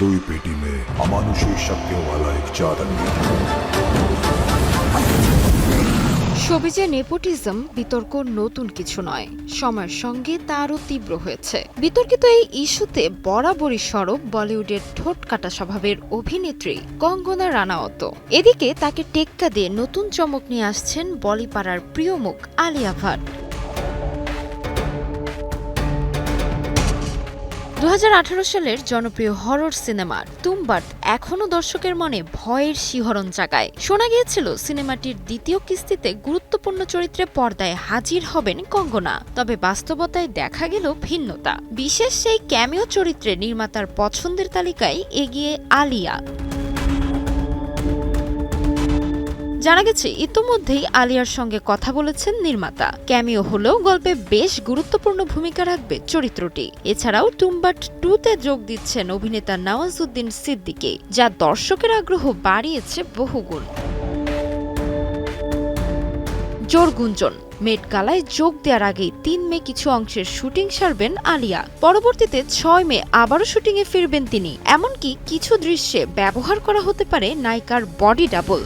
जादुई पेटी में अमानुषी शक्तियों वाला एक चातक। শোবিজে নেপোটিজম বিতর্ক নতুন কিছু নয়, সময়ের সঙ্গে তা আরও তীব্র হয়েছে। বিতর্কিত এই ইস্যুতে বরাবরই সরব বলিউডের ঠোঁট কাটা স্বভাবের অভিনেত্রী কঙ্গনা রানাওয়াত। এদিকে তাকে টেক্কা দিয়ে নতুন চমক নিয়ে আসছেন বলিপাড়ার প্রিয় মুখ আলিয়া ভাট। 2018 সালের জনপ্রিয় হরর সিনেমা টুম্বাট এখনও দর্শকের মনে ভয়ের শিহরণ জাগায়। শোনা গিয়েছিল সিনেমাটির দ্বিতীয় কিস্তিতে গুরুত্বপূর্ণ চরিত্রে পর্দায় হাজির হবেন কঙ্গনা, তবে বাস্তবতায় দেখা গেল ভিন্নতা। বিশেষ সেই ক্যামিও চরিত্রে নির্মাতার পছন্দের তালিকায় এগিয়ে আলিয়া। জানা গেছে ইতোমধ্যেই আলিয়ার সঙ্গে কথা বলেছেন নির্মাতা। ক্যামিও হলেও গল্পে বেশ গুরুত্বপূর্ণ ভূমিকা রাখবে চরিত্রটি। এছাড়াও টুম্বাট 2-তে যোগ দিচ্ছেন অভিনেতা নওয়াজুদ্দিন সিদ্দিকী, যা দর্শকের আগ্রহ বাড়িয়েছে বহুগুণ। জোর গুঞ্জন, মেট গালায় যোগ দেওয়ার আগেই 3 মে কিছু অংশের শুটিং সারবেন আলিয়া। পরবর্তীতে 6 মে আবারও শুটিংয়ে ফিরবেন তিনি। এমনকি কিছু দৃশ্যে ব্যবহার করা হতে পারে নায়িকার বডি ডাবল।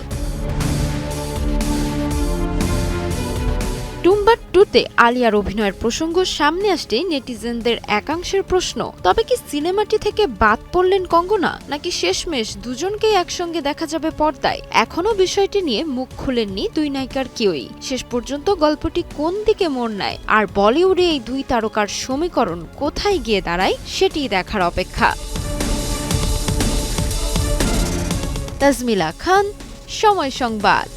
টুম্বাট 2-তে আলিয়ার অভিনয়ের প্রসঙ্গ সামনে আসতেই নেটিজেনদের একাংশের প্রশ্ন, তবে কি সিনেমাটি থেকে বাদ পড়লেন কঙ্গনা, নাকি শেষমেশ দুজনকেই একসঙ্গে দেখা যাবে পর্দায়? এখনও বিষয়টি নিয়ে মুখ খুলেননি দুই নায়িকার কেউই। শেষ পর্যন্ত গল্পটি কোন দিকে মোড় নেয় আর বলিউডে এই দুই তারকার সমীকরণ কোথায় গিয়ে দাঁড়ায় সেটিই দেখার অপেক্ষা। তাজমিলা খান, সময় সংবাদ।